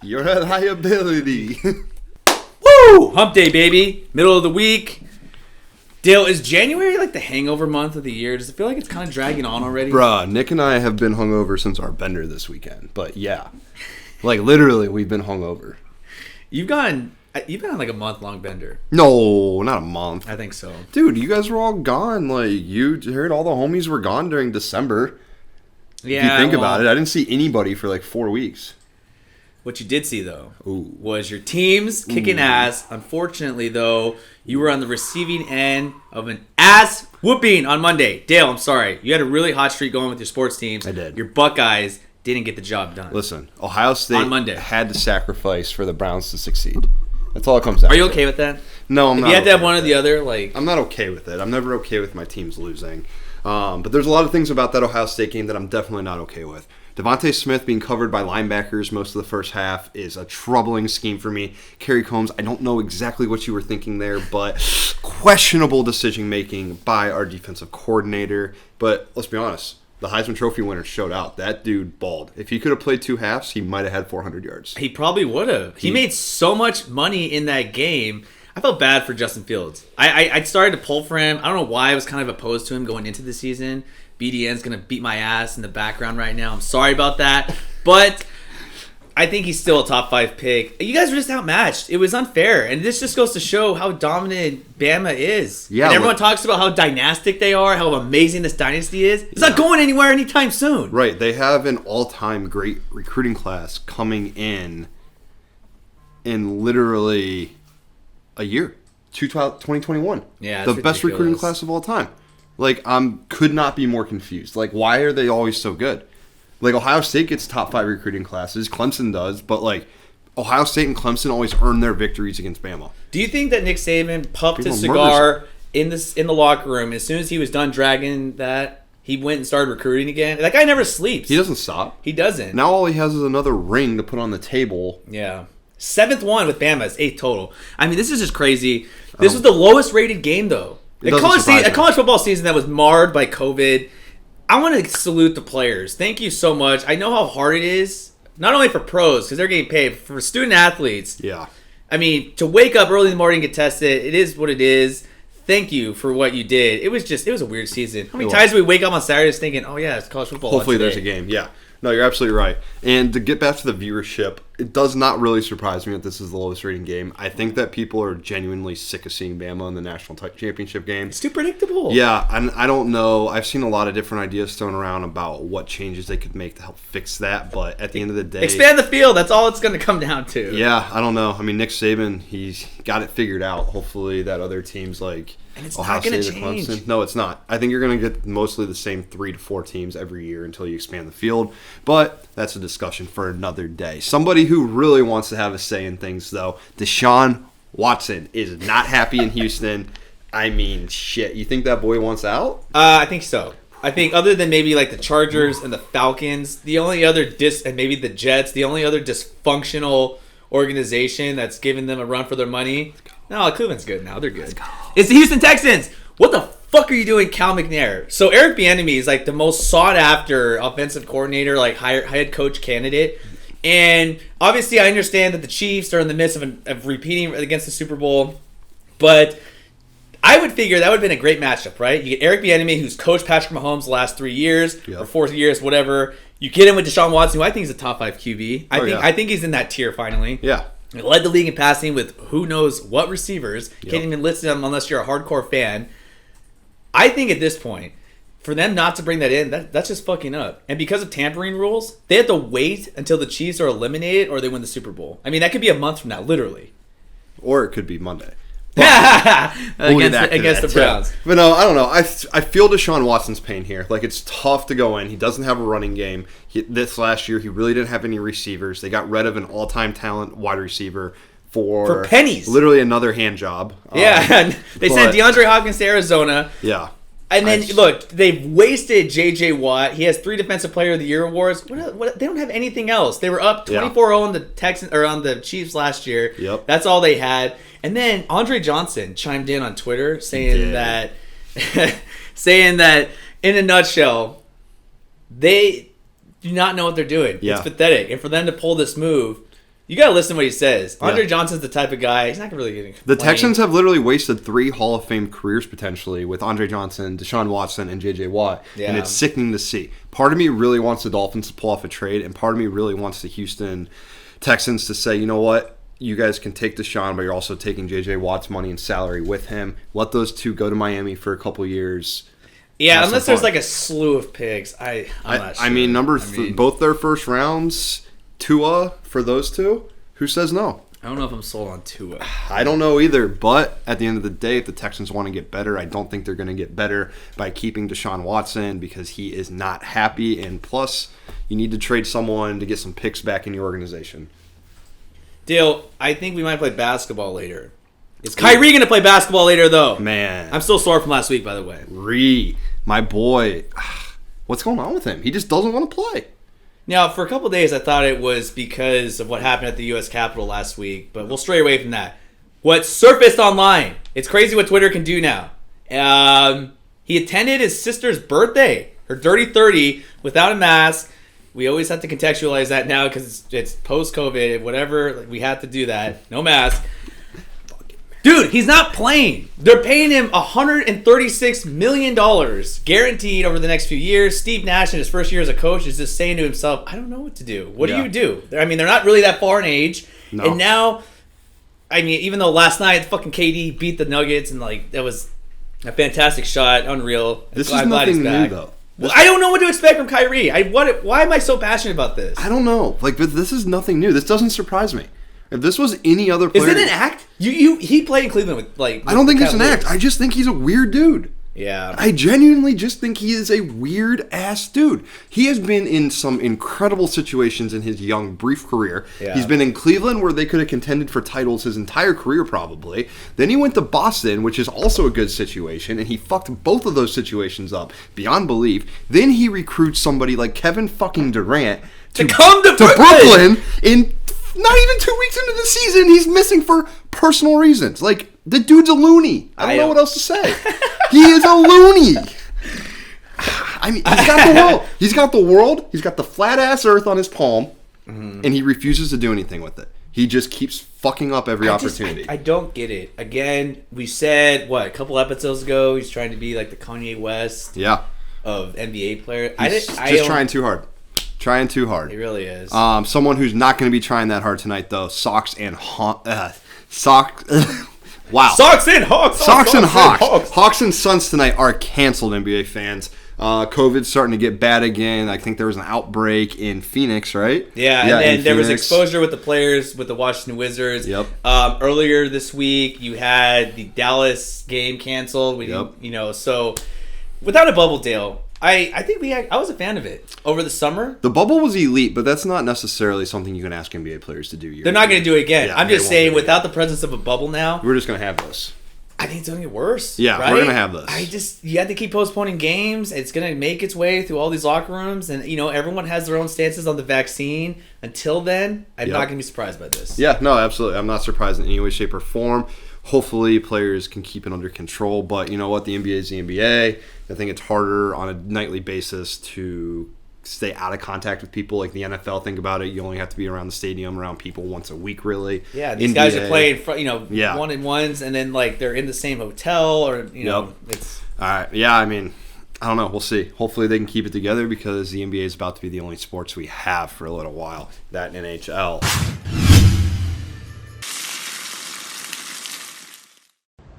You're a liability. Woo! Hump day, baby. Middle of the week. Dale, is January like the hangover month of the year? Does it feel like it's kind of dragging on already? Bruh, Nick and I have been hungover since our bender this weekend. But yeah, like literally we've been hungover. You've on like a month-long bender. No, not a month. I think so. Dude, you guys were all gone. Like, you heard all the homies were gone during December. Yeah. If you think about it, I didn't see anybody for like 4 weeks. What you did see, though, was your teams kicking ass. Unfortunately, though, you were on the receiving end of an ass whooping on Monday. Dale, I'm sorry. You had a really hot streak going with your sports teams. I did. Your Buckeyes didn't get the job done. Listen, Ohio State on Monday had to sacrifice for the Browns to succeed. That's all it comes down to. Are you okay with that? No, I'm not. You had to have one or with the other. Like, I'm not okay with it. I'm never okay with my teams losing. But there's a lot of things about that Ohio State game that I'm definitely not okay with. Devontae Smith being covered by linebackers most of the first half is a troubling scheme for me. Kerry Combs, I don't know exactly what you were thinking there, but questionable decision-making by our defensive coordinator. But let's be honest, the Heisman Trophy winner showed out. That dude balled. If he could have played 2 halves, he might have had 400 yards. He probably would have. He made so much money in that game. I felt bad for Justin Fields. I started to pull for him. I don't know why I was kind of opposed to him going into the season. BDN's going to beat my ass in the background right now. I'm sorry about that. But I think he's still a top 5 pick. You guys were just outmatched. It was unfair. And this just goes to show how dominant Bama is. Yeah, and everyone talks about how dynastic they are, how amazing this dynasty is. It's not going anywhere anytime soon. Right. They have an all-time great recruiting class coming in literally a year. 2021. Yeah, the it's best recruiting ridiculous. class of all time. Like, could not be more confused. Like, why are they always so good? Like, Ohio State gets top 5 recruiting classes. Clemson does. But, like, Ohio State and Clemson always earn their victories against Bama. Do you think that Nick Saban puffed his cigar in the locker room as soon as he was done dragging that? He went and started recruiting again. That guy never sleeps. He doesn't stop. He doesn't. Now all he has is another ring to put on the table. Yeah. 7th one with Bama. It's 8th total. I mean, this is just crazy. This was the lowest rated game, though. A college football season that was marred by COVID. I want to salute the players. Thank you so much. I know how hard it is, not only for pros, because they're getting paid, but for student athletes. Yeah. I mean, to wake up early in the morning and get tested, it is what it is. Thank you for what you did. It was a weird season. How many times do we wake up on Saturdays thinking, oh yeah, it's college football. Hopefully there's a game. Yeah. No, you're absolutely right. And to get back to the viewership, it does not really surprise me that this is the lowest rating game. I think that people are genuinely sick of seeing Bama in the national championship game. It's too predictable. Yeah, and I don't know. I've seen a lot of different ideas thrown around about what changes they could make to help fix that. But at the end of the day, expand the field. That's all it's going to come down to. Yeah, I don't know. I mean, Nick Saban, he's got it figured out. Hopefully that other teams like and it's Ohio not going to State or change. Clemson. No, it's not. I think you're going to get mostly the same 3 to 4 teams every year until you expand the field. But that's a discussion for another day. Somebody who really wants to have a say in things, though, Deshaun Watson is not happy in Houston. I mean, shit. You think that boy wants out? I think so. I think other than maybe like the Chargers and the Falcons, the only other and maybe the Jets, the only other dysfunctional organization that's giving them a run for their money. No, Cleveland's good now. They're good. It's the Houston Texans. What the fuck are you doing, Cal McNair? So Eric Bieniemy is like the most sought after offensive coordinator, like head coach candidate. And obviously I understand that the Chiefs are in the midst of repeating against the Super Bowl. But I would figure that would have been a great matchup, right? You get Eric Bieniemy, who's coached Patrick Mahomes the last 3 years or 4 years, whatever. You get him with Deshaun Watson, who I think is a top 5 QB. I think he's in that tier finally. Yeah. He led the league in passing with who knows what receivers. Can't even list them unless you're a hardcore fan. I think at this point, for them not to bring that in, that's just fucking up. And because of tampering rules, they have to wait until the Chiefs are eliminated or they win the Super Bowl. I mean, that could be a month from now, literally. Or it could be Monday. against the Browns. But no, I don't know. I feel Deshaun Watson's pain here. Like, it's tough to go in. He doesn't have a running game. This last year, he really didn't have any receivers. They got rid of an all-time talent wide receiver for pennies. Literally another hand job. Yeah, they sent DeAndre Hopkins to Arizona. Yeah. And then, look, they've wasted J.J. Watt. He has 3 Defensive Player of the Year awards. They don't have anything else. They were up 24-0 on the Texans or on the Chiefs last year. Yep. That's all they had. And then Andre Johnson chimed in on Twitter saying that, in a nutshell, do not know what they're doing. Yeah. It's pathetic. And for them to pull this move, you got to listen to what he says. Andre Yeah. Johnson's the type of guy, he's not really getting The Texans have literally wasted 3 Hall of Fame careers potentially with Andre Johnson, Deshaun Watson, and J.J. Watt. Yeah. And it's sickening to see. Part of me really wants the Dolphins to pull off a trade, and part of me really wants the Houston Texans to say, you know what? You guys can take Deshaun, but you're also taking J.J. Watt's money and salary with him. Let those two go to Miami for a couple years. Yeah, Have unless some there's fun. like a slew of picks. I'm not sure. I mean, both their first rounds, Tua for those two. Who says no? I don't know if I'm sold on Tua. I don't know either, but at the end of the day, if the Texans want to get better, I don't think they're going to get better by keeping Deshaun Watson because he is not happy, and plus, you need to trade someone to get some picks back in your organization. Dale, I think we might play basketball later. Is Kyrie going to play basketball later, though? Man. I'm still sore from last week, by the way. My boy, what's going on with him? He just doesn't want to play. Now, for a couple of days, I thought it was because of what happened at the U.S. Capitol last week, but we'll stray away from that. What surfaced online, it's crazy what Twitter can do now. He attended his sister's birthday, her dirty 30, without a mask. We always have to contextualize that now because it's post-COVID, whatever. Like, we have to do that. No mask. Dude, he's not playing. They're paying him $136 million guaranteed over the next few years. Steve Nash, in his first year as a coach, is just saying to himself, I don't know what to do. What do you do? I mean, they're not really that far in age. No. And now, I mean, even though last night fucking KD beat the Nuggets and, like, that was a fantastic shot, unreal. This I'm is glad he's nothing back. new, though. Well, I don't know what to expect from Kyrie. Why am I so passionate about this? I don't know. Like, but this is nothing new. This doesn't surprise me. If this was any other player... Is it an act? He played in Cleveland with, like... I don't think it's an Cavaliers. act. I just think he's a weird dude. Yeah. I genuinely just think he is a weird-ass dude. He has been in some incredible situations in his young, brief career. Yeah. He's been in Cleveland, where they could have contended for titles his entire career, probably. Then he went to Boston, which is also a good situation, and he fucked both of those situations up beyond belief. Then he recruits somebody like Kevin fucking Durant To come to Brooklyn in... Not even 2 weeks into the season, he's missing for personal reasons. Like, the dude's a loony. I don't know what else to say. He is a loony. I mean, he's got the world. He's got the world. He's got the flat-ass earth on his palm, and he refuses to do anything with it. He just keeps fucking up every opportunity. I don't get it. Again, we said, a couple episodes ago, he's trying to be like the Kanye West of NBA players. He's just trying too hard. Trying too hard. He really is. Someone who's not going to be trying that hard tonight, though. Sox and Sox. Wow. Sox and Hawks. Sox and Hawks. Hawks and Suns tonight are canceled, NBA fans. COVID's starting to get bad again. I think there was an outbreak in Phoenix, right? Yeah, and then there was exposure with the players with the Washington Wizards. Yep. Earlier this week, you had the Dallas game canceled. So without a bubble, Dale, I think I was a fan of it over the summer. The bubble was elite, but that's not necessarily something you can ask NBA players to do. They're not going to do it again. Yeah, I'm just saying, without the presence of a bubble now, we're just going to have this. I think it's going to get worse. Yeah, right? we're going to have this. You have to keep postponing games. It's going to make its way through all these locker rooms, and everyone has their own stances on the vaccine. Until then, I'm not going to be surprised by this. Yeah, no, absolutely. I'm not surprised in any way, shape, or form. Hopefully, players can keep it under control. But you know what? The NBA is the NBA. I think it's harder on a nightly basis to stay out of contact with people. Like the NFL, think about it. You only have to be around the stadium, around people once a week, really. Yeah, these guys are playing, one-on-ones, and then like they're in the same hotel, or it's all right. Yeah, I mean, I don't know. We'll see. Hopefully, they can keep it together because the NBA is about to be the only sports we have for a little while. That NHL.